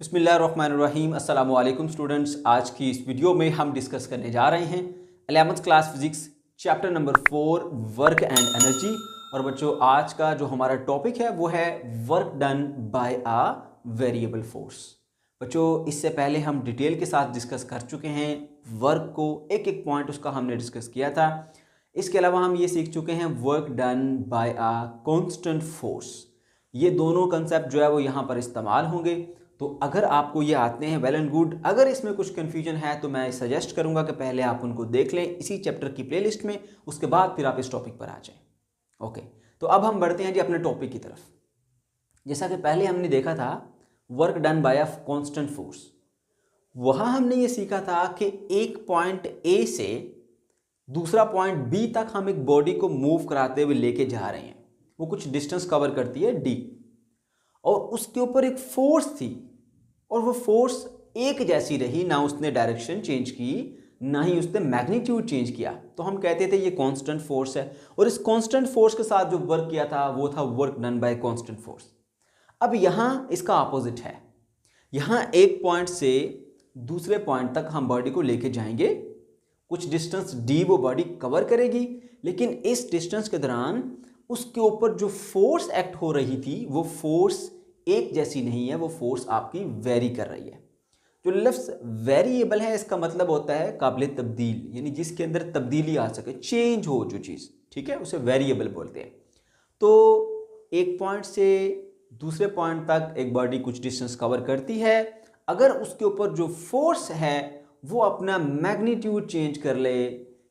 बिस्मिल्लाहिर्रहमानिर्रहीम अस्सलाम वालेकुम स्टूडेंट्स। आज की इस वीडियो में हम डिस्कस करने जा रहे हैं 11th class physics chapter number 4 work and energy. और बच्चों आज का जो हमारा टॉपिक है वो है work done bye a variable force. बच्चों इससे पहले हम डिटेल के साथ डिस्कस कर चुके हैं वर्क को, एक एक पॉइंट उसका हमने डिस्कस किया था। इसके अलावा हम ये सीख चुके हैं work done bye a constant force. ये दोनों कंसेप्ट जो है वो यहाँ पर इस्तेमाल होंगे। तो अगर आपको ये आते हैं वेल एंड गुड, अगर इसमें कुछ कन्फ्यूजन है तो मैं सजेस्ट करूंगा कि पहले आप उनको देख लें इसी चैप्टर की प्लेलिस्ट में, उसके बाद फिर आप इस टॉपिक पर आ जाएं। ओके, तो अब हम बढ़ते हैं जी अपने टॉपिक की तरफ। जैसा कि पहले हमने देखा था work done bye a constant force, वहां हमने ये सीखा था कि एक पॉइंट ए से दूसरा पॉइंट बी तक हम एक बॉडी को मूव कराते हुए लेके जा रहे हैं। वो कुछ डिस्टेंस कवर करती है डी, और उसके ऊपर एक फोर्स थी और वो फोर्स एक जैसी रही, ना उसने डायरेक्शन चेंज की ना ही उसने मैग्नीट्यूड चेंज किया। तो हम कहते थे ये कांस्टेंट फोर्स है। और इस कांस्टेंट फोर्स के साथ जो वर्क किया था वो था work done bye constant force. अब यहां इसका ऑपोजिट है। यहां एक पॉइंट से दूसरे पॉइंट तक हम बॉडी को लेके जाएंगे, कुछ डिस्टेंस डी वो बॉडी कवर करेगी, लेकिन इस डिस्टेंस के दौरान उसके ऊपर जो फोर्स एक्ट हो रही थी वो फोर्स एक जैसी नहीं है, वो फोर्स आपकी वेरी कर रही है। जो लफ्ज़ वेरिएबल है इसका मतलब होता है काबिल तब्दील, यानी जिसके अंदर तब्दीली आ सके, चेंज हो जो चीज़, ठीक है, उसे वेरिएबल बोलते हैं। तो एक पॉइंट से दूसरे पॉइंट तक एक बॉडी कुछ डिस्टेंस कवर करती है। अगर उसके ऊपर जो फोर्स है वो अपना मैग्नीट्यूड चेंज कर ले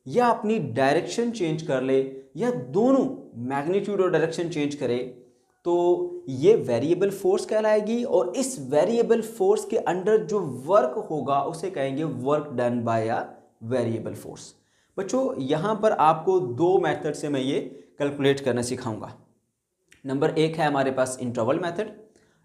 या अपनी डायरेक्शन चेंज कर ले या दोनों मैग्नीट्यूड और डायरेक्शन चेंज करे, तो ये वेरिएबल फोर्स कहलाएगी। और इस वेरिएबल फोर्स के अंडर जो वर्क होगा उसे कहेंगे work done bye a variable force. बच्चों यहां पर आपको दो मेथड से मैं ये कैलकुलेट करना सिखाऊंगा। नंबर एक है हमारे पास इंटरवल मेथड,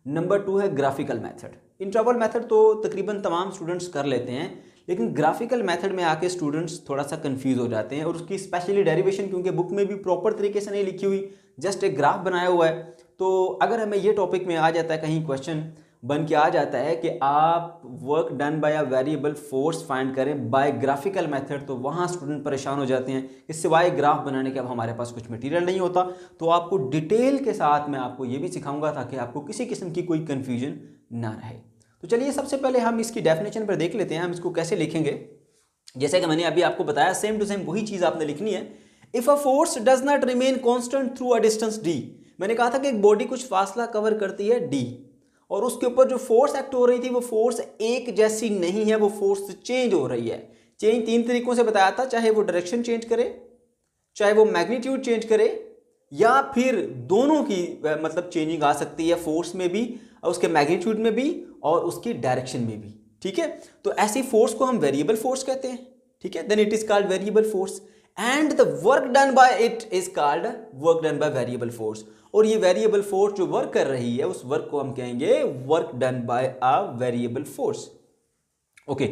नंबर टू है ग्राफिकल मेथड। इंटरवल मेथड तो तकरीबन तमाम स्टूडेंट्स कर लेते हैं, लेकिन ग्राफिकल मेथड में आके स्टूडेंट्स थोड़ा सा कंफ्यूज हो जाते हैं। और उसकी स्पेशली डेरिवेशन क्योंकि बुक में भी प्रॉपर तरीके से नहीं लिखी हुई, जस्ट एक ग्राफ बनाया हुआ है। तो अगर हमें ये टॉपिक में आ जाता है, कहीं क्वेश्चन बन के आ जाता है कि आप work done bye a variable force find करें बाय ग्राफिकल मेथड, तो वहाँ स्टूडेंट परेशान हो जाते हैं कि सिवाय ग्राफ बनाने के अब हमारे पास कुछ मटेरियल नहीं होता। तो आपको डिटेल के साथ मैं आपको ये भी सिखाऊंगा ताकि आपको किसी किस्म की कोई कन्फ्यूजन ना रहे। तो चलिए सबसे पहले हम इसकी डेफिनेशन पर देख लेते हैं, हम इसको कैसे लिखेंगे। जैसे कि मैंने अभी आपको बताया सेम टू सेम वही चीज़ आपने लिखनी है। If a force does not remain constant through a distance D, मैंने कहा था कि एक बॉडी कुछ फासला कवर करती है डी, और उसके ऊपर जो फोर्स एक्ट हो रही थी वो फोर्स एक जैसी नहीं है, वो फोर्स चेंज हो रही है। चेंज तीन तरीकों से बताया था, चाहे वो डायरेक्शन चेंज करे, चाहे वो मैग्नीट्यूड चेंज करे, या फिर दोनों की मतलब चेंजिंग आ सकती है, फोर्स में भी, उसके मैग्नीट्यूड में भी और उसकी डायरेक्शन में भी। ठीक है, तो ऐसी फोर्स को हम वेरिएबल फोर्स कहते हैं। ठीक है, then it is called variable force and the work done by it is called work done by variable force. और ये वेरिएबल फोर्स जो वर्क कर रही है उस वर्क को हम कहेंगे work done bye a variable force. Okay,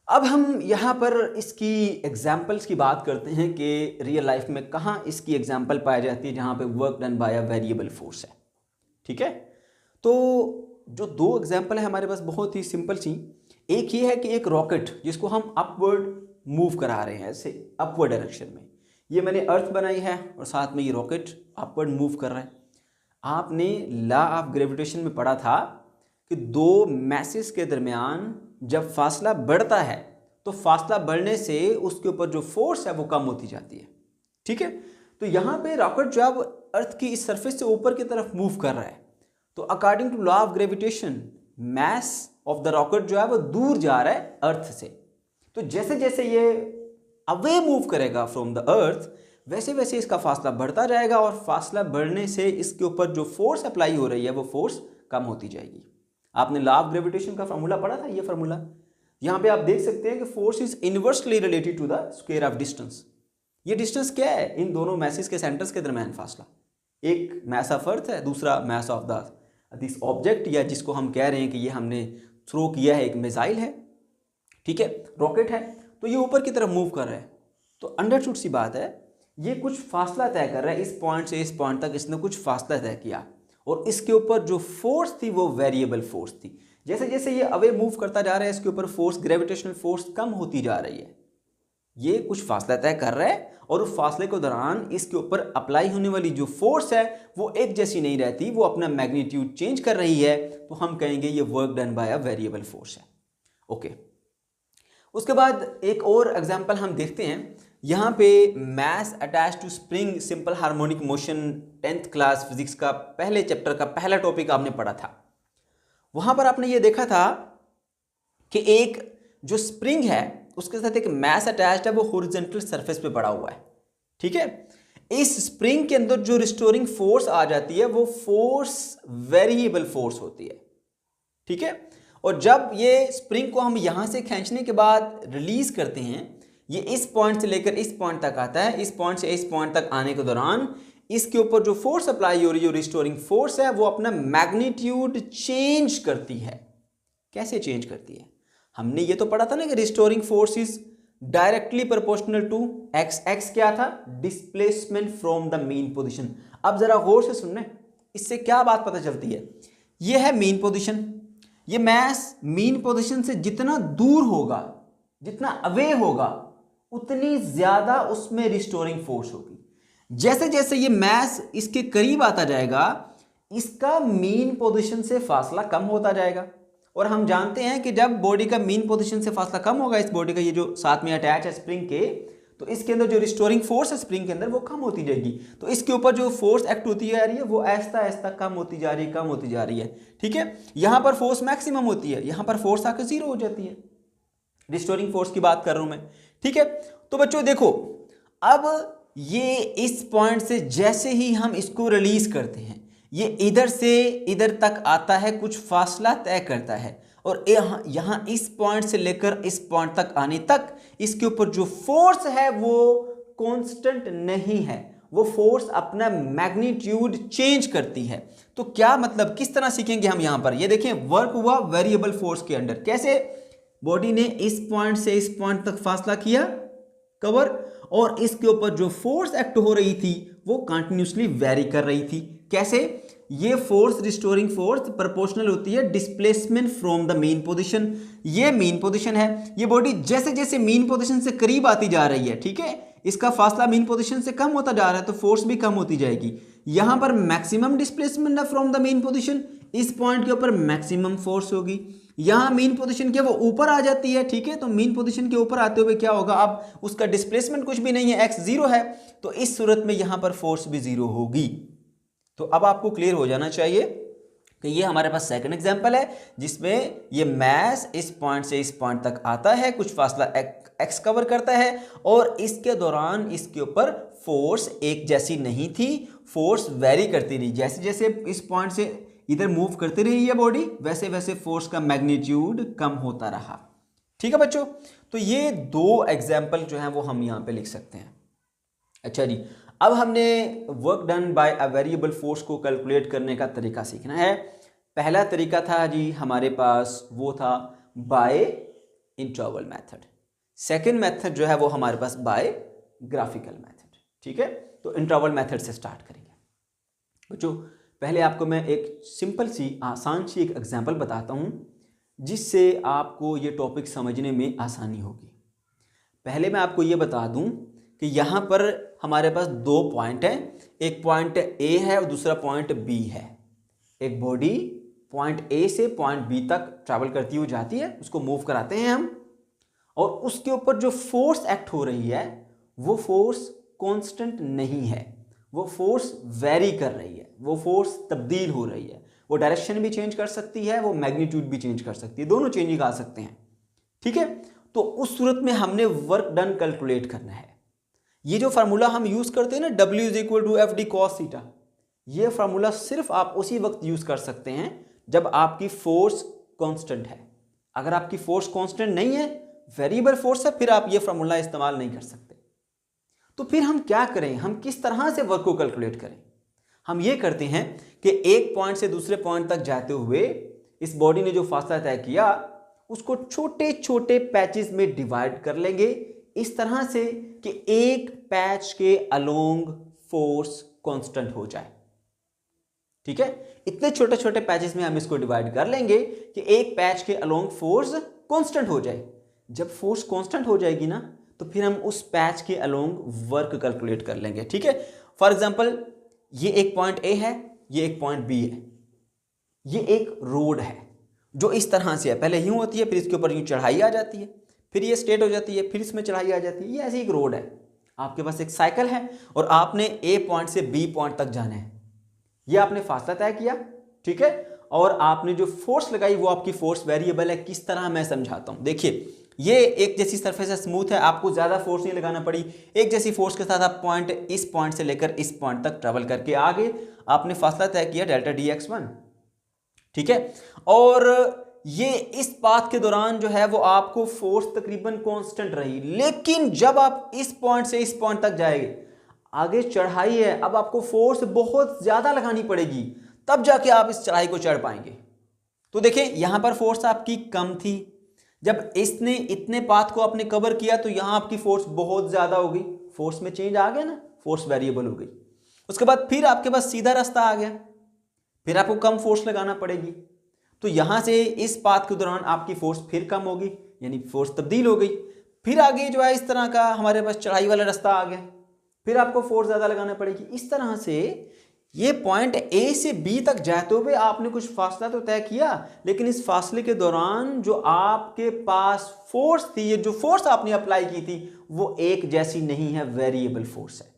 अब हम यहां पर इसकी एग्जाम्पल्स की बात करते हैं कि रियल लाइफ में कहां इसकी एग्जाम्पल पाई जाती है जहां पे work done bye a variable force है। ठीक है, तो जो दो एग्जाम्पल है हमारे पास बहुत ही सिंपल सी। एक ये है कि एक रॉकेट जिसको हम अपवर्ड मूव करा रहे हैं, ऐसे अपवर्ड डायरेक्शन में, ये मैंने अर्थ बनाई है और साथ में ये रॉकेट अपवर्ड मूव कर रहा है। आपने लॉ ऑफ ग्रेविटेशन में पढ़ा था कि दो मैसेज के दरमियान जब फासला बढ़ता है तो फासला बढ़ने से उसके ऊपर जो फोर्स है वो कम होती जाती है। ठीक है, तो यहाँ पे रॉकेट जब अर्थ की इस सरफेस से ऊपर की तरफ मूव कर रहा है तो according to law of gravitation mass of the rocket जो है वो दूर जा रहा है अर्थ से। तो जैसे जैसे ये अवे मूव करेगा फ्रॉम द अर्थ वैसे वैसे इसका फासला बढ़ता जाएगा, और फासला बढ़ने से इसके ऊपर जो फोर्स अप्लाई हो रही है वो फोर्स कम होती जाएगी। आपने लॉ ऑफ ग्रेविटेशन का फार्मूला पढ़ा था, ये फार्मूला यहाँ पे आप देख सकते हैं कि force is inversely related to the square of distance. ये डिस्टेंस क्या है? इन दोनों मैसेज के सेंटर्स के दरमियान फासला। एक मैस ऑफ अर्थ है, दूसरा मैस ऑफ दिस ऑब्जेक्ट, या जिसको हम कह रहे हैं कि ये हमने थ्रो किया है, एक मिसाइल है। ठीक है, रॉकेट है, तो ये ऊपर की तरफ मूव कर रहा है। तो अंडरस्टूड सी बात है, ये कुछ फासला तय कर रहा है, इस पॉइंट से इस पॉइंट तक इसने कुछ फासला तय किया, और इसके ऊपर जो फोर्स थी वो वेरिएबल फोर्स थी। जैसे जैसे ये अवे मूव करता जा रहा है, इसके ऊपर फोर्स, ग्रेविटेशनल फोर्स कम होती जा रही है। ये कुछ फासला तय कर रहा है और उस फासले के दौरान इसके ऊपर अप्लाई होने वाली जो फोर्स है वो एक जैसी नहीं रहती, वो अपना मैग्नीट्यूड चेंज कर रही है, तो हम कहेंगे ये work done bye a variable force है। ओके, उसके बाद एक और एग्जांपल हम देखते हैं। यहाँ पे mass attach to spring simple harmonic motion 10th class physics का पहले चैप्टर का पहला टॉपिक आपने पढ़ा था। वहां पर आपने ये देखा था कि एक जो स्प्रिंग है उसके साथ एक मास अटैच्ड है, वो हॉरिजॉन्टल सरफेस पे पड़ा हुआ है। ठीक है, इस स्प्रिंग के अंदर जो रिस्टोरिंग फोर्स आ जाती है वो फोर्स वेरिएबल फोर्स होती है। ठीक है, और जब ये स्प्रिंग को हम यहां से खींचने के बाद रिलीज करते हैं, ये इस पॉइंट से लेकर इस पॉइंट तक आता है, इस पॉइंट से इस पॉइंट तक आने के दौरान इसके ऊपर जो फोर्स अप्लाई हो रही है, जो रिस्टोरिंग फोर्स है, वो अपना मैग्नीट्यूड चेंज करती है। कैसे चेंज करती है? हमने ये तो पढ़ा था ना कि restoring force is directly proportional to x. X क्या था? Displacement from the mean position. अब जरा गौर से सुनना, इससे क्या बात पता चलती है? ये है मीन पोजीशन। ये मैस मीन पोजीशन से जितना दूर होगा, जितना अवे होगा, उतनी ज्यादा उसमें रिस्टोरिंग फोर्स होगी। जैसे जैसे ये मैस इसके करीब आता जाएगा, इसका मीन पोजीशन से फासला कम होता जाएगा। और हम जानते हैं कि जब बॉडी का मीन पोजीशन से फासला कम होगा, इस बॉडी का ये जो साथ में अटैच है स्प्रिंग के, तो इसके अंदर जो रिस्टोरिंग फोर्स है स्प्रिंग के अंदर वो कम होती जाएगी। तो इसके ऊपर जो फोर्स एक्ट होती जा रही है वो ऐसा ऐसा कम होती जा रही है, कम होती जा रही है। ठीक है, यहां पर फोर्स मैक्सिमम होती है, यहां पर फोर्स आकर जीरो हो जाती है। रिस्टोरिंग फोर्स की बात कर रहा हूं मैं। ठीक है, तो बच्चों देखो, अब ये इस पॉइंट से जैसे ही हम इसको रिलीज करते हैं, ये इधर से इधर तक आता है, कुछ फासला तय करता है, और यहां इस पॉइंट से लेकर इस पॉइंट तक आने तक इसके ऊपर जो फोर्स है वो कांस्टेंट नहीं है, वो फोर्स अपना मैग्नीट्यूड चेंज करती है। तो क्या मतलब, किस तरह सीखेंगे हम? यहां पर ये देखें, वर्क हुआ वेरिएबल फोर्स के अंडर। कैसे? बॉडी ने इस पॉइंट से इस पॉइंट तक फासला किया कवर, और इसके ऊपर जो फोर्स एक्ट हो रही थी वो कंटिन्यूसली वेरी कर रही थी। कैसे? ये फोर्स, रिस्टोरिंग फोर्स, प्रोपोर्शनल होती है displacement from the mean position. ये मीन पोजीशन है, ये बॉडी जैसे जैसे मीन पोजीशन से करीब आती जा रही है, ठीक है, इसका फासला मीन पोजीशन से कम होता जा रहा है, तो फोर्स भी कम होती जाएगी। यहां पर मैक्सिमम डिस्प्लेसमेंट है फ्रॉम द मीन पोजीशन, इस पॉइंट के ऊपर मैक्सिमम फोर्स होगी। यहां मीन पोजीशन के वो ऊपर आ जाती है, ठीक है, तो मीन पोजीशन के ऊपर आते हुए क्या होगा? अब उसका डिस्प्लेसमेंट कुछ भी नहीं है, एक्स जीरो है, तो इस सूरत में यहां पर फोर्स भी जीरो होगी। तो अब आपको क्लियर हो जाना चाहिए कि ये हमारे पास सेकंड एग्जांपल है जिसमें ये मैस इस पॉइंट से इस पॉइंट तक आता है, कुछ फासला एक्स कवर करता है, और इसके दौरान इसके ऊपर फोर्स एक जैसी नहीं थी, फोर्स वेरी करती रही। जैसे जैसे इस पॉइंट से इधर मूव करती रही है बॉडी, वैसे वैसे फोर्स का मैग्नीट्यूड कम होता रहा। ठीक है बच्चों, तो ये दो एग्जाम्पल जो हैं वो हम यहाँ पे लिख सकते हैं। अच्छा जी, अब हमने work done bye a variable force को कैलकुलेट करने का तरीका सीखना है। पहला तरीका था जी हमारे पास, वो था by interval method. Second method जो है वो हमारे पास बाय ग्राफिकल मेथड। ठीक है, तो इंटरवल मेथड से स्टार्ट करेंगे बच्चों। पहले आपको मैं एक सिंपल सी, आसान सी एक एग्जांपल बताता हूं जिससे आपको ये टॉपिक समझने में आसानी होगी। पहले मैं आपको ये बता दूं कि यहाँ पर हमारे पास दो पॉइंट हैं, एक पॉइंट ए है और दूसरा पॉइंट बी है। एक बॉडी पॉइंट ए से पॉइंट बी तक ट्रैवल करती हुई जाती है, उसको मूव कराते हैं हम, और उसके ऊपर जो फोर्स एक्ट हो रही है वो फोर्स कांस्टेंट नहीं है, वो फोर्स वेरी कर रही है, वो फोर्स तब्दील हो रही है, वो डायरेक्शन भी चेंज कर सकती है, वो मैग्नीट्यूड भी चेंज कर सकती है, दोनों चेंजिंग आ सकते हैं। ठीक है, तो उस सूरत में हमने वर्क डन कैलकुलेट करना है। ये जो फार्मूला हम यूज करते हैं ना, W is equal to F D cos theta, ये फार्मूला सिर्फ आप उसी वक्त यूज कर सकते हैं जब आपकी फोर्स कांस्टेंट है। अगर आपकी फोर्स कांस्टेंट नहीं है, वेरिएबल फोर्स है, फिर आप ये फार्मूला इस्तेमाल नहीं कर सकते। तो फिर हम क्या करें, हम किस तरह से वर्क को कैलकुलेट करें? हम ये करते हैं कि एक पॉइंट से दूसरे पॉइंट तक जाते हुए इस बॉडी ने जो फासला तय किया उसको छोटे छोटे पैचेस में डिवाइड कर लेंगे, इस तरह से कि एक पैच के अलोंग फोर्स कांस्टेंट हो जाए। ठीक है, इतने छोटे छोटे पैचेस में हम इसको डिवाइड कर लेंगे कि एक पैच के अलोंग फोर्स कांस्टेंट हो जाए। जब फोर्स कांस्टेंट हो जाएगी ना तो फिर हम उस पैच के अलोंग वर्क कैलकुलेट कर लेंगे। ठीक है, फॉर एग्जांपल ये एक पॉइंट ए है, ये एक पॉइंट बी है, ये एक रोड है जो इस तरह से है, पहले यूं होती है, फिर इसके ऊपर यूं चढ़ाई आ जाती है, फिर ये स्ट्रेट हो जाती है, फिर इसमें चढ़ाई आ जाती है। ये ऐसी एक रोड है, आपके पास एक साइकिल है और आपने ए पॉइंट से बी पॉइंट तक जाना है। ये आपने फासला तय किया, ठीक है, और आपने जो फोर्स लगाई वो आपकी फोर्स वेरिएबल है। किस तरह मैं समझाता हूं, देखिए ये एक जैसी सरफेस है, स्मूथ है, आपको ज्यादा फोर्स नहीं लगाना पड़ी। एक जैसी फोर्स के साथ आप पॉइंट, इस पॉइंट से लेकर इस पॉइंट तक ट्रेवल करके आगे आपने फासला तय किया डेल्टा डी एक्स वन, ठीक है, और ये इस पाथ के दौरान जो है वो आपको फोर्स तकरीबन कांस्टेंट रही। लेकिन जब आप इस पॉइंट से इस पॉइंट तक जाएंगे, आगे चढ़ाई है, अब आपको फोर्स बहुत ज्यादा लगानी पड़ेगी, तब जाके आप इस चढ़ाई को चढ़ पाएंगे। तो देखिए यहां पर फोर्स आपकी कम थी, जब इसने इतने पाथ को आपने कवर किया तो यहां आपकी फोर्स बहुत ज्यादा हो गई, फोर्स में चेंज आ गया ना, फोर्स वेरिएबल हो गई। उसके बाद फिर आपके पास सीधा रास्ता आ गया, फिर आपको कम फोर्स लगाना पड़ेगी, तो यहां से इस पाथ के दौरान आपकी फोर्स फिर कम होगी, यानी फोर्स तब्दील हो गई। फिर आगे जो है इस तरह का हमारे पास चढ़ाई वाला रास्ता आ गया, फिर आपको फोर्स ज्यादा लगाना पड़ेगी। इस तरह से ये पॉइंट ए से बी तक जाते हुए आपने कुछ फासला तो तय किया, लेकिन इस फासले के दौरान जो आपके पास फोर्स थी, ये जो फोर्स आपने अप्लाई की थी, वो एक जैसी नहीं है, वेरिएबल फोर्स है।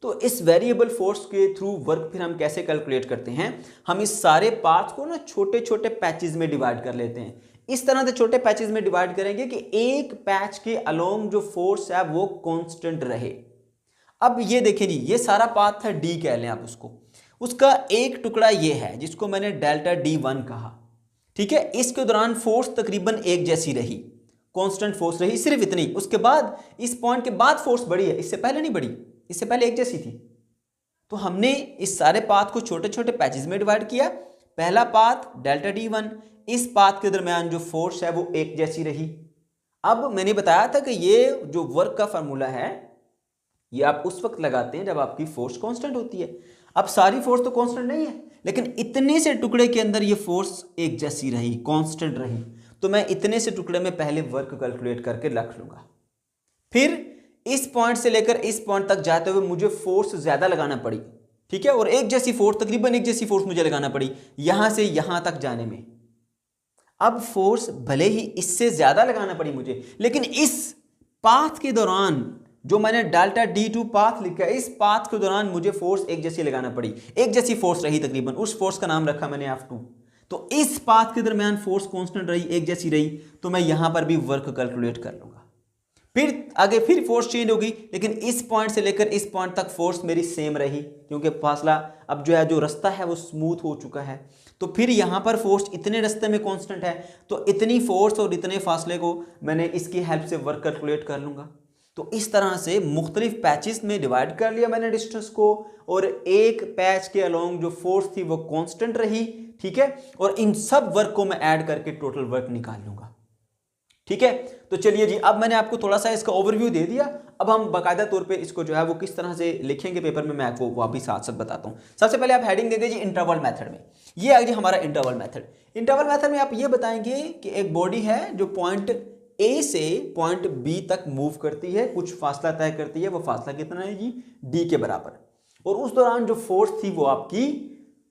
तो इस वेरिएबल फोर्स के थ्रू वर्क फिर हम कैसे कैलकुलेट करते हैं, हम इस सारे पार्ट्स को ना छोटे छोटे पैचेस में डिवाइड कर लेते हैं। इस तरह से छोटे पैचेस में डिवाइड करेंगे कि एक पैच के अलोंग जो फोर्स है वो कांस्टेंट रहे। अब ये देखिए जी, ये सारा पाथ है डी कह लें आप उसको, उसका एक टुकड़ा ये है जिसको मैंने डेल्टा डी वन कहा, ठीक है। इसके दौरान फोर्स तकरीबन एक जैसी रही, कांस्टेंट फोर्स रही, सिर्फ इतनी। उसके बाद इस पॉइंट के बाद फोर्स बढ़ी है, इससे पहले नहीं बढ़ी, इससे पहले एक जैसी थी। तो हमने इस सारे पाथ को छोटे छोटे पैचेस में डिवाइड किया। पहला पाथ डेल्टा डी वन, इस पाथ के दरमियान जो फोर्स है वो एक जैसी रही। अब मैंने बताया था कि ये जो वर्क का फार्मूला है ये आप उस वक्त लगाते हैं जब आपकी फोर्स कांस्टेंट होती है। अब सारी फोर्स तो कांस्टेंट नहीं है, लेकिन इतने से टुकड़े के अंदर ये फोर्स एक जैसी रही, कांस्टेंट रही, तो मैं इतने से टुकड़े में पहले वर्क कैलकुलेट करके रख लूंगा। फिर इस पॉइंट से लेकर इस पॉइंट तक जाते हुए मुझे फोर्स ज्यादा लगाना पड़ी, ठीक है, और एक जैसी फोर्स, तकरीबन एक जैसी फोर्स मुझे लगाना पड़ी यहां से यहां तक जाने में। अब फोर्स भले ही इससे ज्यादा लगाना पड़ी मुझे, लेकिन इस पाथ के दौरान जो मैंने डेल्टा डी टू पाथ लिखा है, इस पाथ के दौरान मुझे फोर्स एक जैसी लगाना पड़ी, एक जैसी फोर्स रही तकरीबन, उस फोर्स का नाम रखा मैंने F2। तो इस पाथ के दरमियान फोर्स कांस्टेंट रही, एक जैसी रही, तो मैं यहां पर भी वर्क कैलकुलेट कर लूंगा। फिर आगे फिर फोर्स चेंज होगी, लेकिन इस पॉइंट से लेकर इस पॉइंट तक फोर्स मेरी सेम रही, क्योंकि फासला अब जो है, जो रास्ता है वो स्मूथ हो चुका है। तो फिर यहां पर फोर्स इतने रास्ते में कांस्टेंट है, तो इतनी फोर्स और इतने फासले को मैंने इसकी हेल्प से वर्क कैलकुलेट कर लूंगा। तो इस तरह से मुख्तलिफ पैचेस में डिवाइड कर लिया मैंने डिस्टेंस को, और एक पैच के अलोंग जो फोर्स थी वो कांस्टेंट रही, ठीक है, और इन सब वर्क को मैं ऐड करके टोटल वर्क निकाल लूंगा, ठीक है। तो चलिए जी, अब मैंने आपको थोड़ा सा इसका ओवरव्यू दे दिया, अब हम बाकायदा तौर पे इसको जो है वो किस तरह से लिखेंगे पेपर में, मैं आपको वापिस साथ साथ बताता हूँ। सबसे पहले आप हेडिंग देंगे जी इंटरवल मेथड में, ये है जी हमारा इंटरवल मेथड। इंटरवल मेथड में आप ये बताएंगे कि एक बॉडी है जो पॉइंट ए से पॉइंट बी तक मूव करती है, कुछ फासला तय करती है, वो फासला कितना है जी, डी के बराबर, और उस दौरान जो फोर्स थी वो आपकी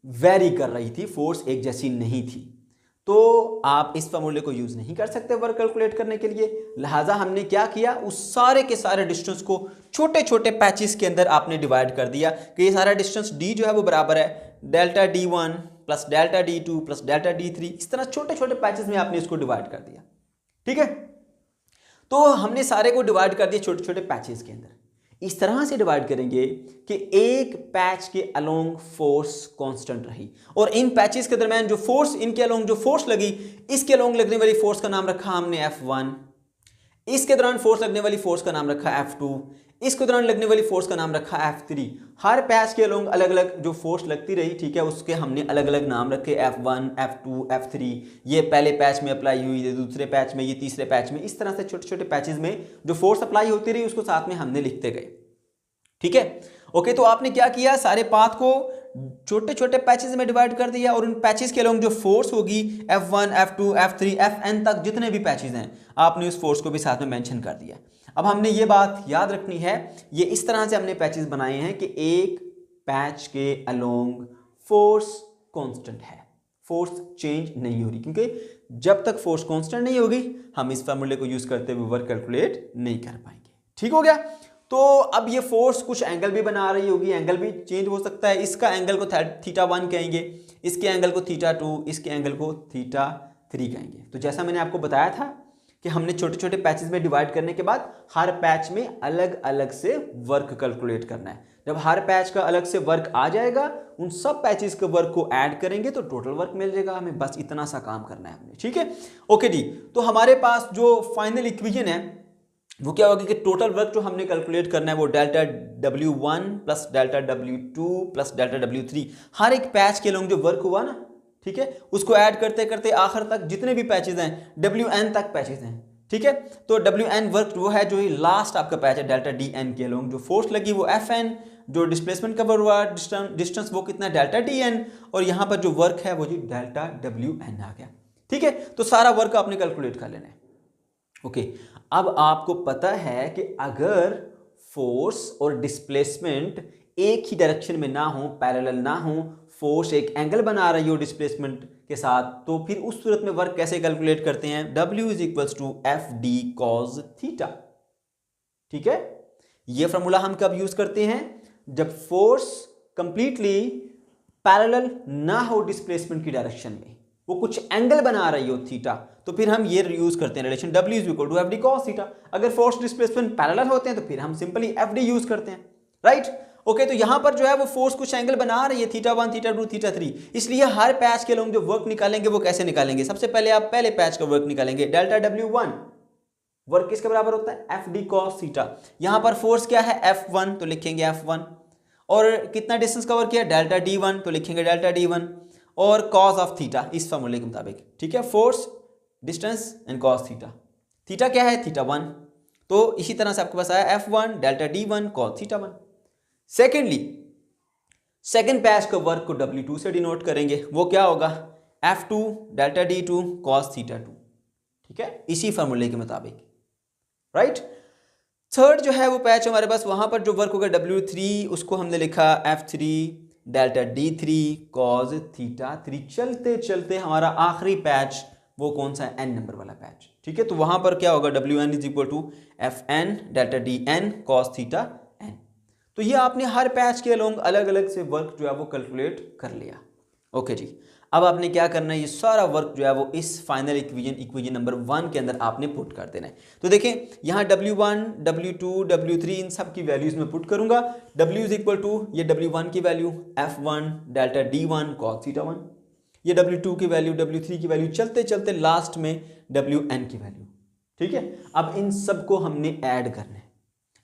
वेरी कर रही थी, फोर्स एक जैसी नहीं थी। तो आप इस फॉर्मूले को यूज नहीं कर सकते वर्क कैलकुलेट करने के लिए, लिहाजा हमने क्या किया, उस सारे के सारे डिस्टेंस को छोटे छोटे पैचेस के अंदर आपने डिवाइड कर दिया कि ये सारा डिस्टेंस डी जो है वो बराबर है delta D one plus delta D two plus delta D three. इस तरह छोटे छोटे पैचेस में आपने इसको डिवाइड कर दिया, ठीक है। तो हमने सारे को डिवाइड कर दिया छोटे छोटे पैचेस के अंदर। इस तरह से डिवाइड करेंगे कि एक पैच के अलोंग फोर्स कांस्टेंट रही, और इन पैचेस के दरमियान जो फोर्स, इनके अलोंग जो फोर्स लगी, इसके अलोंग लगने वाली फोर्स का नाम रखा हमने F1, इसके दौरान फोर्स लगने वाली फोर्स का नाम रखा F2, इसके दौरान लगने वाली फोर्स का नाम रखा F3। हर पैच के अलोंग अलग अलग जो फोर्स लगती रही, ठीक है, उसके हमने अलग अलग नाम रखे, F1, F2, F3। ये पहले पैच में अप्लाई हुई, ये दूसरे पैच में, ये तीसरे पैच में। इस तरह से छोटे छोटे पैचेस में जो फोर्स अप्लाई होती रही उसको साथ में हमने लिखते गए, ठीक है। ओके, तो आपने क्या किया, सारे पाथ को छोटे छोटे पैचेस में डिवाइड कर दिया और उन पैचेस के अलोंग जो फोर्स होगी F1, F2, F3, Fn तक जितने भी पैचेस हैं आपने उस फोर्स को भी साथ में मेंशन कर दिया। अब हमने ये बात याद रखनी है, ये इस तरह से हमने पैचेस बनाए हैं कि एक पैच के अलोंग फोर्स कांस्टेंट है, फोर्स चेंज नहीं हो रही, क्योंकि जब तक फोर्स कांस्टेंट नहीं होगी हम इस फार्मूले को यूज करते हुए वर्क कैलकुलेट नहीं कर पाएंगे। ठीक हो गया। तो अब ये फोर्स कुछ एंगल भी बना रही होगी, एंगल भी चेंज हो सकता है। इसका एंगल को θ1 कहेंगे, इसके एंगल को θ2, इसके एंगल को θ3 कहेंगे। तो जैसा मैंने आपको बताया था कि हमने छोटे छोटे पैचेस में डिवाइड करने के बाद हर पैच में अलग अलग से वर्क कैलकुलेट करना है। जब हर पैच का अलग से वर्क आ जाएगा, उन सब पैचेस के वर्क को ऐड करेंगे तो टोटल वर्क मिल जाएगा हमें। बस इतना सा काम करना है हमने। ठीक है, ओके जी। तो हमारे पास जो फाइनल इक्वेशन है वो क्या होगी कि टोटल वर्क जो हमने कैलकुलेट करना है वो delta W1 plus delta W2 plus delta W3, हर एक पैच के लोग जो वर्क हुआ ना, ठीक है, उसको ऐड करते करते आखिर तक जितने भी पैचेस हैं WN तक पैचेस हैं। ठीक है, तो WN वर्क वो है जो ही लास्ट आपका पैच है डेल्टा DN के लोग, जो फोर्स लगी वो FN, जो डिस्प्लेसमेंट कवर हुआ डिस्टेंस वो कितना डेल्टा DN, और यहाँ पर जो वर्क है वो जी डेल्टा WN आ गया। ठीक है, तो सारा वर्क आपने कैलकुलेट कर लेना है। ओके, अब आपको पता है कि अगर फोर्स और डिस्प्लेसमेंट एक ही डायरेक्शन में ना हो, पैरेलल ना हो, फोर्स एक एंगल बना रही हो डिस्प्लेसमेंट के साथ, तो फिर उस सूरत में वर्क कैसे कैलकुलेट करते हैं? W is equals to FD cos theta. ठीक है, ये फॉर्मूला हम कब यूज करते हैं? जब फोर्स कंप्लीटली पैरेलल ना हो डिस्प्लेसमेंट की डायरेक्शन में, वो कुछ एंगल बना रही हो थीटा, तो फिर हम ये यूज करते हैं relation W is equal to FD cos theta. अगर फोर्स डिस्प्लेसमेंट पैरेलल होते हैं तो फिर हम सिंपली FD यूज करते हैं, राइट। ओके, तो यहां पर जो है वो फोर्स कुछ एंगल बना रही है θ1, θ2, θ3, इसलिए हर पैच के लोग जो वर्क निकालेंगे वो कैसे निकालेंगे? सबसे पहले आप पहले पैच का वर्क निकालेंगे, डेल्टा W1 वर्क किसके बराबर होता है? FD cos theta. यहां पर फोर्स क्या है? F1, तो लिखेंगे F1, और कितना डिस्टेंस कवर किया? डेल्टा D1, तो लिखेंगे डेल्टा D1, और cos ऑफ थीटा इस फॉर्मूले के मुताबिक। ठीक है, force, distance and cos theta. Theta क्या है? θ1, तो इसी तरह से आपके पास आया F1 delta D1 cos θ1। Secondly, second patch का वर्क को W2 से डिनोट करेंगे, वो क्या होगा? F2 delta D2 cos θ2। ठीक है, इसी फॉर्मूले के मुताबिक, राइट। थर्ड जो है वो पैच हमारे पास, वहां पर जो वर्क होगा W3, उसको हमने लिखा F3 डेल्टा D3 cos θ3। चलते चलते हमारा आखिरी पैच वो कौन सा है? N नंबर वाला पैच। ठीक है, तो वहां पर क्या होगा? WN is equal to FN delta DN cos θN। तो ये आपने हर पैच के अलोंग अलग अलग से वर्क जो है वो कैलकुलेट कर लिया। ओके जी, अब आपने क्या करना है? ये सारा वर्क जो है वो इस फाइनल इक्वेशन नंबर 1 के अंदर आपने पुट कर देना है। तो देखें, यहाँ W1, W2, W3 इन सब की वैल्यूज में पुट करूंगा। W इज इक्वल टू ये W1 की value F1 delta D1 cos θ1, ये W2 की वैल्यू, W3 की वैल्यू, चलते चलते लास्ट में WN की वैल्यू। ठीक है, अब इन सब को हमने ऐड करना है।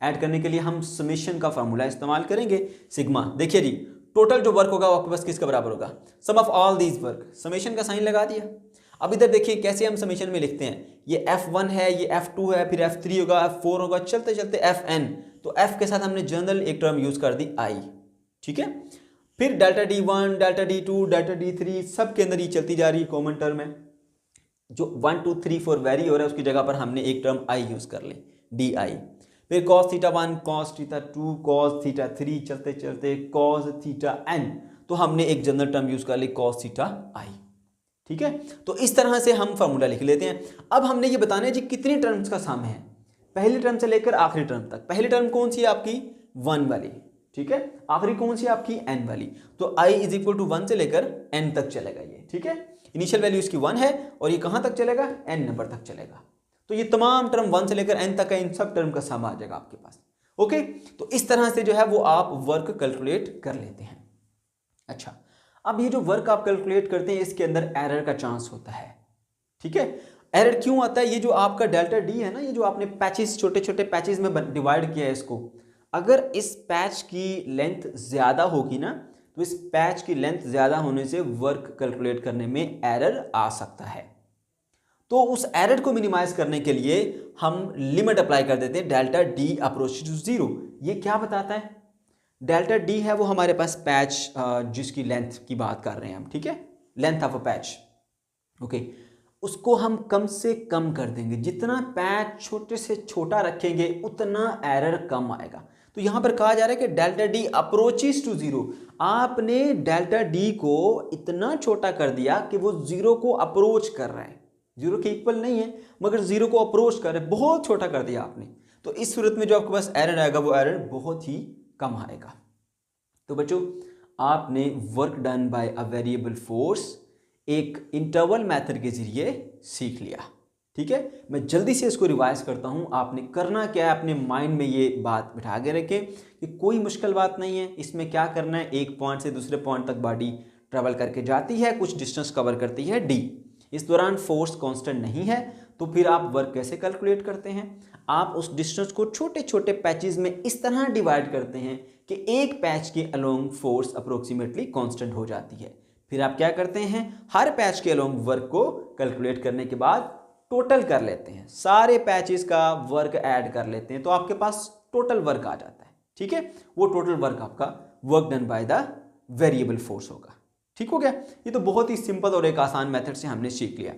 ऐड करने के लिए हम समेशन का फार्मूला इस्तेमाल करेंगे, सिग्मा। देखिए जी, टोटल जो वर्क होगा वो आपके पास किसके बराबर होगा? Sum of all these work. Summation का साइन लगा दिया। अब इधर देखिए कैसे हम समेशन में लिखते हैं। ये F1 है, ये F2 है, फिर F3 होगा, F4 होगा, चलते चलते FN। तो F के साथ हमने जनरल एक टर्म यूज कर दी I। ठीक है, फिर delta D1, delta D2, delta D3 सब के अंदर ये चलती जा रही है, कॉमन टर्म है। जो 1, 2, 3, 4 वेरी हो रहा है उसकी जगह पर हमने एक टर्म I यूज कर ले, DI। फिर cos θ1, cos θ2, cos θ3, चलते चलते cos θN, तो हमने एक जनरल टर्म यूज कर ली cos θI। ठीक है, तो इस तरह से हम फार्मूला लिख लेते हैं। अब हमने ये बताना है जी कितनी टर्म्स का सम है, पहली टर्म से लेकर आखिरी टर्म तक। पहली टर्म कौन सी है आपकी? 1 वाली। ठीक है, आखिरी कौन सी है आपकी? N वाली। तो I इज इक्वल टू 1 से लेकर N तक चलेगा ये। ठीक है, इनिशियल वैल्यू इसकी 1 है और ये कहां तक चलेगा? N नंबर तक चलेगा। तो ये तमाम टर्म 1 से लेकर N तक है, इन सब टर्म का सम आ जाएगा आपके पास। ओके, तो इस तरह से जो है वो आप वर्क कैलकुलेट कर लेते हैं। अच्छा, अब ये जो वर्क आप कैलकुलेट करते हैं इसके अंदर एरर का चांस होता है। ठीक है, एरर क्यों आता है? ये जो आपका डेल्टा D है ना, ये जो आपने पैचेस, छोटे छोटे पैचेस में डिवाइड किया है इसको, अगर इस पैच की लेंथ ज्यादा होगी ना, तो इस पैच की लेंथ ज्यादा होने से वर्क कैलकुलेट करने में एरर आ सकता है। तो उस एरर को मिनिमाइज करने के लिए हम लिमिट अप्लाई कर देते हैं, डेल्टा D अप्रोच टू 0। ये क्या बताता है? डेल्टा डी है वो हमारे पास पैच जिसकी लेंथ की बात कर रहे हैं हम, ठीक है, length of a patch, okay, उसको हम कम से कम कर देंगे। जितना पैच छोटे से छोटा रखेंगे उतना एरर कम आएगा। तो यहां पर कहा जा रहा है कि delta D approaches to zero. आपने डेल्टा डी को इतना छोटा कर दिया कि वो जीरो को अप्रोच कर रहा है, जीरो के इक्वल नहीं है मगर जीरो को अप्रोच कर रहे हैं, बहुत छोटा कर दिया आपने। तो इस सूरत में जो आपके पास एरर आएगा वो एरर बहुत ही कम आएगा। तो बच्चों, आपने work done bye a variable force एक इंटरवल मेथड के जरिए सीख लिया, ठीक है। मैं जल्दी से इसको रिवाइज करता हूं। आपने करना क्या है, अपने माइंड में ये बात बिठा के रखें कि कोई मुश्किल बात नहीं है। इसमें क्या करना है, एक पॉइंट से दूसरे पॉइंट तक बॉडी ट्रेवल करके जाती है, कुछ डिस्टेंस कवर करती है डी। इस दौरान फोर्स कांस्टेंट नहीं है, तो फिर आप वर्क कैसे कैलकुलेट करते हैं? आप उस डिस्टेंस को छोटे छोटे पैचेस में इस तरह डिवाइड करते हैं कि एक पैच के अलोंग फोर्स अप्रोक्सीमेटली कांस्टेंट हो जाती है। फिर आप क्या करते हैं, हर पैच के अलोंग वर्क को कैलकुलेट करने के बाद टोटल कर लेते हैं, सारे पैचेस का वर्क ऐड कर लेते हैं, तो आपके पास टोटल वर्क आ जाता है, ठीक है। वो टोटल वर्क आपका work done by the variable force होगा। ठीक हो गया। ये तो बहुत ही सिंपल और एक आसान मेथड से हमने सीख लिया।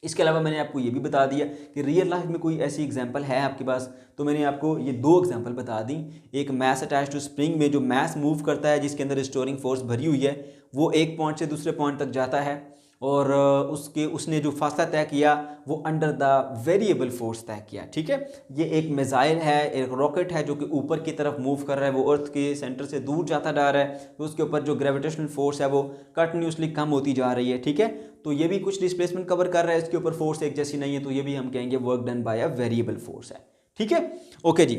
इसके अलावा मैंने आपको ये भी बता दिया कि रियल लाइफ में कोई ऐसी एग्जांपल है आपके पास, तो मैंने आपको ये दो एग्जांपल बता दी। एक मैस अटैच टू स्प्रिंग में जो मैस मूव करता है जिसके अंदर स्टोरिंग फोर्स भरी हुई है, वो एक पॉइंट से दूसरे पॉइंट तक जाता है और उसने जो फासला तय किया वो अंडर द वेरिएबल फोर्स तय किया, ठीक है। ये एक मिसाइल है, एक रॉकेट है जो कि ऊपर की तरफ मूव कर रहा है, वो अर्थ के सेंटर से दूर जाता जा रहा है, तो उसके ऊपर जो ग्रेविटेशनल फोर्स है वो कंटिन्यूसली कम होती जा रही है, ठीक है। तो ये भी कुछ डिस्प्लेसमेंट कवर कर रहा है, इसके ऊपर फोर्स एक जैसी नहीं है, तो ये भी हम कहेंगे work done bye a variable force है, ठीक है। ओके जी,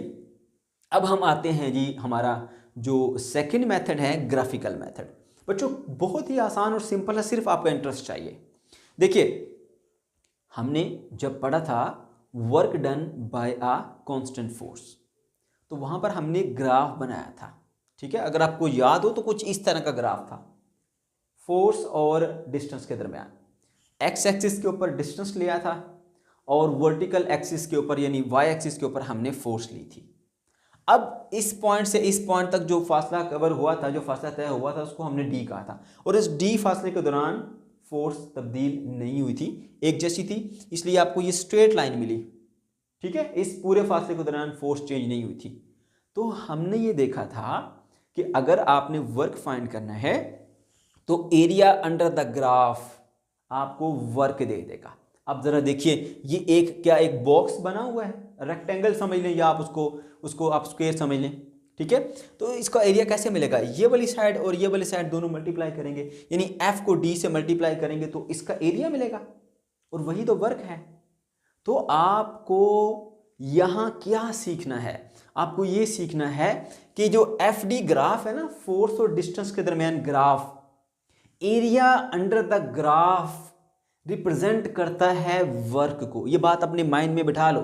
अब हम आते हैं जी हमारा जो सेकंड मेथड है ग्राफिकल मेथड। बच्चों बहुत ही आसान और सिंपल है, सिर्फ आपका इंटरेस्ट चाहिए। देखिए हमने जब पढ़ा था work done bye a constant force, तो वहां पर हमने ग्राफ बनाया था, ठीक है। अगर आपको याद हो तो कुछ इस तरह का ग्राफ था, फोर्स और डिस्टेंस के दरमियान। एक्स एक्सिस के ऊपर डिस्टेंस लिया था और वर्टिकल एक्सिस के ऊपर यानी वाई एक्सिस के ऊपर हमने फोर्स ली थी। अब इस पॉइंट से इस पॉइंट तक जो फासला कवर हुआ था, जो फासला तय हुआ था, उसको हमने डी कहा था, और इस डी फासले के दौरान फोर्स तब्दील नहीं हुई थी, एक जैसी थी, इसलिए आपको ये स्ट्रेट लाइन मिली, ठीक है। इस पूरे फासले के दौरान फोर्स चेंज नहीं हुई थी। तो हमने ये देखा था कि अगर आपने वर्क फाइंड करना है तो एरिया अंडर द ग्राफ आपको वर्क दे देगा। अब जरा देखिए, ये एक बॉक्स बना हुआ है, रेक्टेंगल समझ लें या आप उसको आप स्क्वायर समझ लें, ठीक है। तो इसका एरिया कैसे मिलेगा, ये वाली साइड और ये वाली साइड दोनों मल्टीप्लाई करेंगे, यानी एफ को डी से मल्टीप्लाई करेंगे तो इसका एरिया मिलेगा, और वही तो वर्क है। तो आपको यहां क्या सीखना है, आपको ये सीखना है कि जो एफ डी ग्राफ है ना, फोर्स और डिस्टेंस के दरमियान graph, area under the graph represent करता है वर्क को। ये बात अपने माइंड में बिठा लो।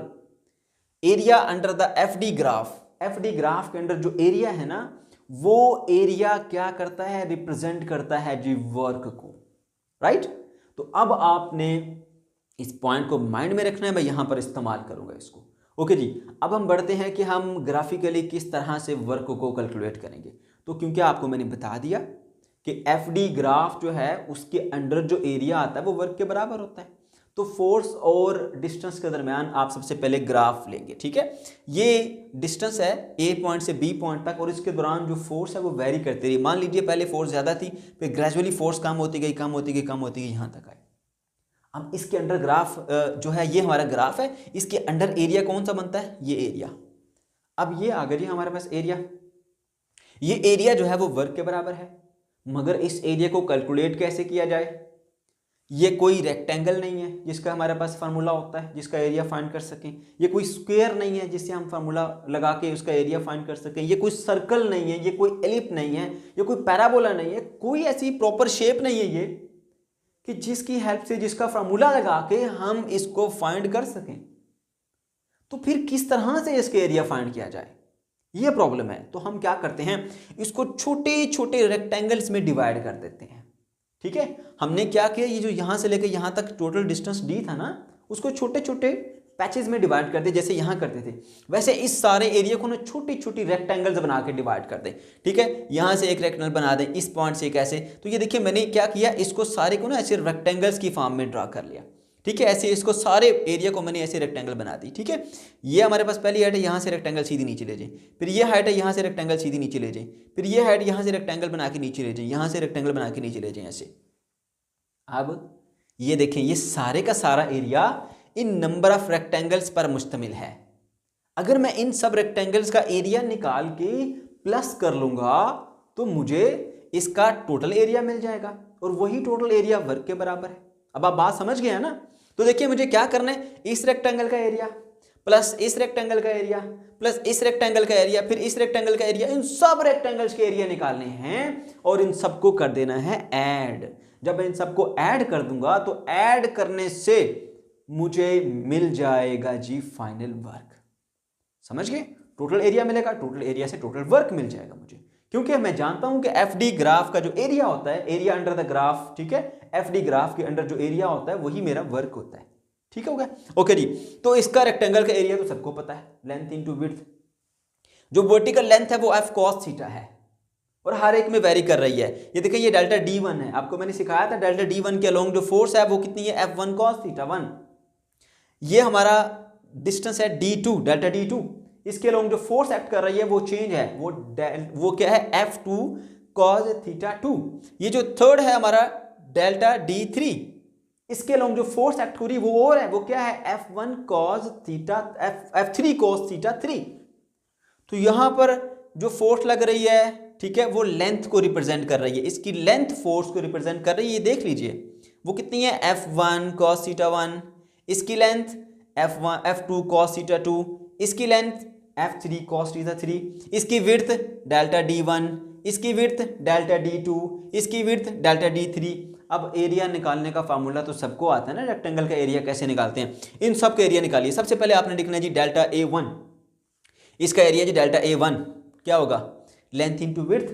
Area under the FD graph के अंदर जो एरिया है ना, वो एरिया क्या करता है, रिप्रेजेंट करता है जी वर्क को, राइट। तो अब आपने इस पॉइंट को माइंड में रखना है, मैं यहां पर इस्तेमाल करूंगा इसको। ओके जी, अब हम बढ़ते हैं कि हम ग्राफिकली किस तरह से वर्क को कैलकुलेट करेंगे। तो क्योंकि आपको मैंने बता दिया कि एफ डी ग्राफ जो है उसके अंडर जो एरिया आता है वो वर्क के बराबर होता है। तो फोर्स और डिस्टेंस के दरमियान आप सबसे पहले ग्राफ लेंगे, ठीक है। ये डिस्टेंस है ए पॉइंट से बी पॉइंट तक, और इसके दौरान जो फोर्स है वो वेरी करती रही। मान लीजिए पहले फोर्स ज़्यादा थी, फिर ग्रेजुअली फोर्स कम होती गई यहाँ तक आए। अब इसके अंडर ग्राफ जो है, ये हमारा ग्राफ है, इसके अंडर एरिया कौन सा बनता है, ये एरिया। अब ये आ गया हमारे पास एरिया, ये एरिया जो है वो वर्क के बराबर है, मगर इस एरिया को कैलकुलेट कैसे किया जाए। ये कोई रेक्टेंगल नहीं है जिसका हमारे पास फार्मूला होता है जिसका एरिया फाइंड कर सकें, ये कोई स्क्वायर नहीं है जिससे हम फार्मूला लगा के उसका एरिया फाइंड कर सकें, ये कोई सर्कल नहीं है, ये कोई एलिप नहीं है, ये कोई पैराबोला नहीं है, कोई ऐसी प्रॉपर शेप नहीं है ये कि जिसकी हेल्प से, जिसका फार्मूला लगा के हम इसको फाइंड कर सकें। तो फिर किस तरह से इसके एरिया फाइंड किया जाए, ये प्रॉब्लम है। तो हम क्या करते हैं, इसको छोटे छोटे रेक्टेंगल्स में डिवाइड कर देते हैं, ठीक है। हमने क्या किया, ये जो यहां से लेकर यहां तक टोटल डिस्टेंस डी था ना, उसको छोटे छोटे पैचेस में डिवाइड करते जैसे यहाँ करते थे, वैसे इस सारे एरिया को ना छोटी छोटी रेक्टेंगल्स बना के डिवाइड कर दें। ठीक है, यहाँ से एक रेक्टेंगल बना दें, इस पॉइंट से एक ऐसे। तो ये देखिए मैंने क्या किया, इसको सारे को ना ऐसे रेक्टेंगल्स की फॉर्म में ड्रा कर लिया। ठीक है, ऐसे इसको सारे एरिया को मैंने ऐसे रेक्टेंगल बना दी। ठीक है, ये हमारे पास पहली हाइट है, यहाँ से रेक्टेंगल सीधी नीचे ले जाए, फिर ये हाइट है, यहाँ से रेक्टेंगल सीधी नीचे ले जाए, फिर ये हाइट यहाँ से रेक्टेंगल बना के नीचे ले जाए, यहाँ से रेक्टेंगल बना के नीचे ले जाए ऐसे। अब ये देखें, ये सारे का सारा area in number of rectangles पर मुश्तमिल है। अगर मैं इन सब रेक्टेंगल्स का एरिया निकाल के प्लस कर लूंगा तो मुझे इसका टोटल एरिया मिल जाएगा, और वही टोटल एरिया वर्क के बराबर है। अब आप बात समझ गए हैं ना। तो देखिए मुझे क्या करना है, इस रेक्टेंगल का एरिया प्लस इस रेक्टेंगल का एरिया प्लस इस रेक्टेंगल का एरिया फिर इस रेक्टेंगल का एरिया, इन सब रेक्टेंगल्स के एरिया निकालने हैं और इन सबको कर देना है ऐड। जब मैं इन सबको ऐड कर दूंगा तो ऐड करने से मुझे मिल जाएगा जी फाइनल वर्क। समझ गए, टोटल एरिया मिलेगा, टोटल एरिया से टोटल वर्क मिल जाएगा मुझे, क्योंकि मैं जानता हूं कि एफडी ग्राफ का जो एरिया होता है, एरिया अंडर द ग्राफ, ठीक है, एफडी ग्राफ के अंडर जो एरिया होता है वही मेरा वर्क होता है। ठीक हो गया, ओके जी। तो इसका रेक्टेंगल का एरिया तो सबको पता है, लेंथ इनटू विड्थ। जो वर्टिकल लेंथ है वो एफ कॉस थीटा है और हर एक में वेरी कर रही है। ये देखिए ये डेल्टा D1 है, आपको मैंने सिखाया था डेल्टा D1 के अलोंग जो फोर्स है वो कितनी है, F1 cos थीटा 1। ये हमारा डिस्टेंस है D2, डेल्टा D2। इसके अलोंग जो फोर्स एक्ट कर रही है वो चेंज है, वो क्या है, F2 cos थीटा 2। ये जो थर्ड है हमारा डेल्टा D3, इसके अलोंग जो फोर्स एक्ट हो रही है वो और है, वो क्या है, F1 cos theta F3 cos theta 3। तो यहां पर जो फोर्स लग रही है, ठीक है, वो लेंथ को रिप्रेजेंट कर रही है, इसकी लेंथ फोर्स को रिप्रेजेंट कर रही है। ये देख लीजिए वो कितनी है, F1 cos थीटा 1, इसकी लेंथ F2 cos थीटा 2, इसकी लेंथ F3 cos थीटा 3, इसकी विड्थ डेल्टा D1, इसकी विड्थ डेल्टा D2, इसकी विड्थ डेल्टा D3। अब एरिया निकालने का फार्मूला तो सबको आता है ना, रेक्टेंगल का एरिया कैसे निकालते हैं। इन सब का एरिया निकालिए। सबसे पहले आपने लिखना है जी डेल्टा A1, इसका एरिया जी डेल्टा A1 क्या होगा, लेंथ इंटू विड्थ।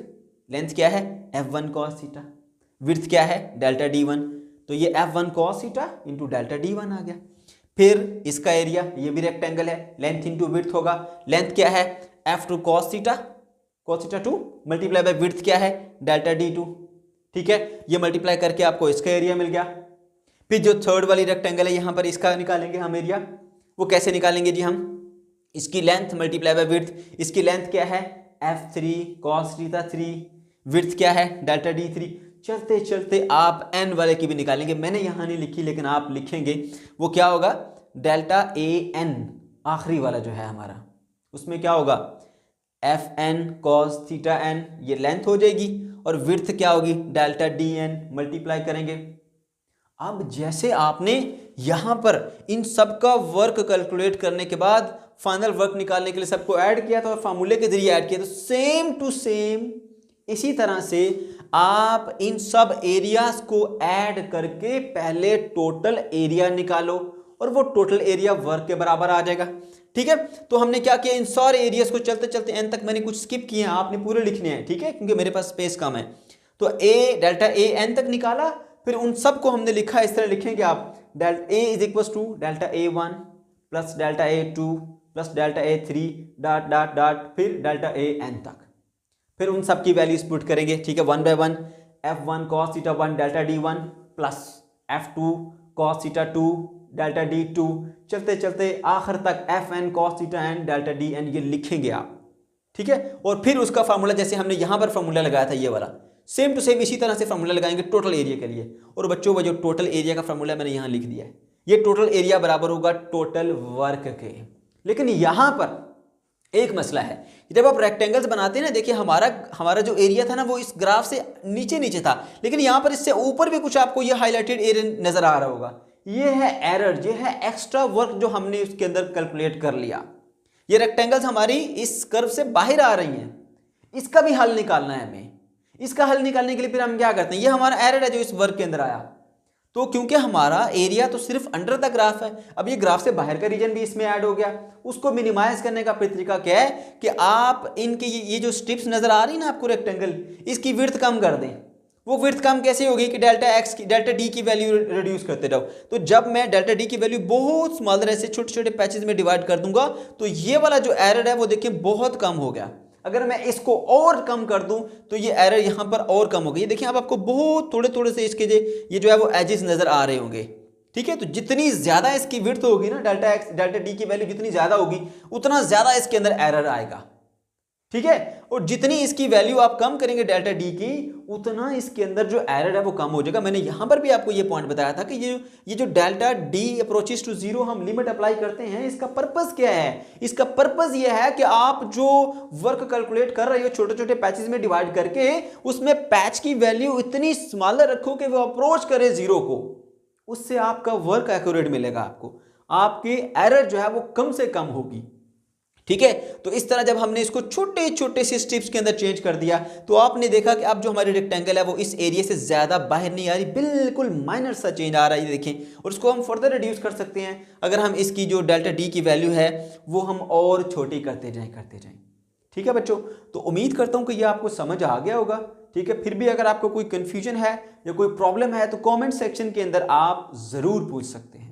लेंथ क्या है, F1 cos थीटा, विड्थ क्या है, डेल्टा D1। तो ये F1 cos theta into delta D1 आ गया। फिर इसका एरिया, ये भी रेक्टेंगल है, लेंथ इंटू विड्थ होगा। लेंथ क्या है, F2 cos theta 2 multiply by width क्या है, डेल्टा D2। ठीक है, ये मल्टीप्लाई करके आपको इसका एरिया मिल गया। फिर जो थर्ड वाली रेक्टेंगल है यहाँ पर इसका निकालेंगे हम एरिया। वो कैसे निकालेंगे जी, हम इसकी लेंथ मल्टीप्लाई बाय विड्थ। इसकी लेंथ क्या है, F3 cos थीटा 3, विड्थ क्या है, डेल्टा D3। चलते चलते आप n वाले की भी निकालेंगे, मैंने यहाँ नहीं लिखी लेकिन आप लिखेंगे। वो क्या होगा, डेल्टा AN आखिरी वाला जो है हमारा, उसमें क्या होगा, Fn cos थीटा n, ये लेंथ हो जाएगी, और विड्थ क्या होगी, डेल्टा DN, मल्टीप्लाई करेंगे। अब जैसे आपने यहां पर इन सब का वर्क कैलकुलेट करने के बाद फाइनल वर्क निकालने के लिए सबको ऐड किया था और फार्मूले के जरिए ऐड किया, तो सेम टू सेम इसी तरह से आप इन सब एरियाज को ऐड करके पहले टोटल एरिया निकालो और वो टोटल एरिया वर्क के बराबर आ जाएगा। ठीक है, तो हमने क्या किया, इन सारे एरियाज को चलते चलते एन तक मैंने कुछ स्किप किए हैं, आपने पूरे लिखने हैं। ठीक है, क्योंकि मेरे पास स्पेस कम है। तो डेल्टा AN तक निकाला, फिर उन सब को हमने लिखा, इस तरह लिखेंगे आप, delta A is equal to delta A1 plus delta A2 plus delta A3 dot dot dot फिर डेल्टा AN तक। फिर उन सब की वैल्यूज पुट करेंगे। ठीक है, 1 by 1 F1 cos theta 1 delta D1 plus F2 cos theta 2 delta D2, चलते चलते आखिर तक Fn cos theta n delta DN ये लिखेंगे आप। ठीक है, और फिर उसका फार्मूला जैसे हमने यहाँ पर फार्मूला लगाया था ये वाला, सेम टू सेम इसी तरह से फार्मूला लगाएंगे टोटल एरिया के लिए। और बच्चों वो जो टोटल एरिया का फार्मूला मैंने यहाँ लिख दिया है, ये टोटल एरिया बराबर होगा टोटल वर्क के। लेकिन यहाँ पर एक मसला है, जब आप रेक्टेंगल्स बनाते हैं ना, देखिए हमारा जो एरिया था ना वो इस ग्राफ से नीचे नीचे था, लेकिन यहाँ पर इससे ऊपर भी कुछ आपको ये हाईलाइटेड एरिया नजर आ रहा होगा। ये है एरर, ये है एक्स्ट्रा वर्क जो हमने उसके अंदर कैलकुलेट कर लिया। ये रेक्टेंगल्स हमारी इस कर्व से बाहर आ रही हैं, इसका भी हल निकालना है हमें। इसका हल निकालने के लिए फिर हम क्या करते हैं, ये हमारा एरर है जो इस वर्क के अंदर आया। तो क्योंकि हमारा एरिया तो सिर्फ अंडर द ग्राफ है, अब ये ग्राफ से बाहर का रीजन भी इसमें ऐड हो गया। उसको मिनिमाइज करने का तरीका क्या है कि आप इनके ये जो स्ट्रिप्स नजर आ रही है ना आपको रेक्टेंगल, इसकी विड्थ कम कर दें, वो विड्थ कम कैसे होगी कि डेल्टा डी की वैल्यू रिड्यूस करते रहो। तो जब मैं डेल्टा डी की वैल्यू बहुत स्मॉलर ऐसे छोटे छोटे पैचेस में डिवाइड कर दूंगा तो ये वाला जो एरर है वो देखिए बहुत कम हो गया। अगर मैं इसको और कम कर दूं तो ये एरर यहां पर और कम हो गई। देखिए अब आपको बहुत थोड़े थोड़े से इसके ये जो है वो एजेस नजर आ रहे होंगे। ठीक है, तो जितनी ज्यादा इसकी विड्थ होगी ना, डेल्टा डी की वैल्यू जितनी ज्यादा होगी उतना ज्यादा इसके अंदर एरर आएगा। ठीक है, और जितनी इसकी वैल्यू आप कम करेंगे डेल्टा डी की उतना इसके अंदर जो एरर है वो कम हो जाएगा। मैंने यहां पर भी आपको ये पॉइंट बताया था कि ये जो delta D approaches to zero हम लिमिट अप्लाई करते हैं, इसका पर्पस क्या है? इसका पर्पस ये है कि आप जो वर्क कैलकुलेट कर रहे हो छोटे छोटे पैचेस में डिवाइड करके, उसमें पैच की वैल्यू इतनी स्मॉलर रखो कि वो अप्रोच करे जीरो को। उससे आपका वर्क एक्यूरेट मिलेगा, आपकी एरर जो है वो कम से कम होगी। ठीक है, तो इस तरह जब हमने इसको छोटे छोटे से स्ट्रिप्स के अंदर चेंज कर दिया तो आपने देखा कि अब जो हमारी रेक्टेंगल है वो इस एरिया से ज्यादा बाहर नहीं आ रही, बिल्कुल माइनर सा चेंज आ रहा है। देखें, और उसको हम फर्दर रिड्यूस कर सकते हैं अगर हम इसकी जो डेल्टा डी की वैल्यू है वो हम और छोटी करते जाएं। ठीक है बच्चों, तो उम्मीद करता हूं कि ये आपको समझ आ गया होगा। ठीक है, फिर भी अगर आपको कोई कंफ्यूजन है या कोई प्रॉब्लम है तो कमेंट सेक्शन के अंदर आप जरूर पूछ सकते हैं।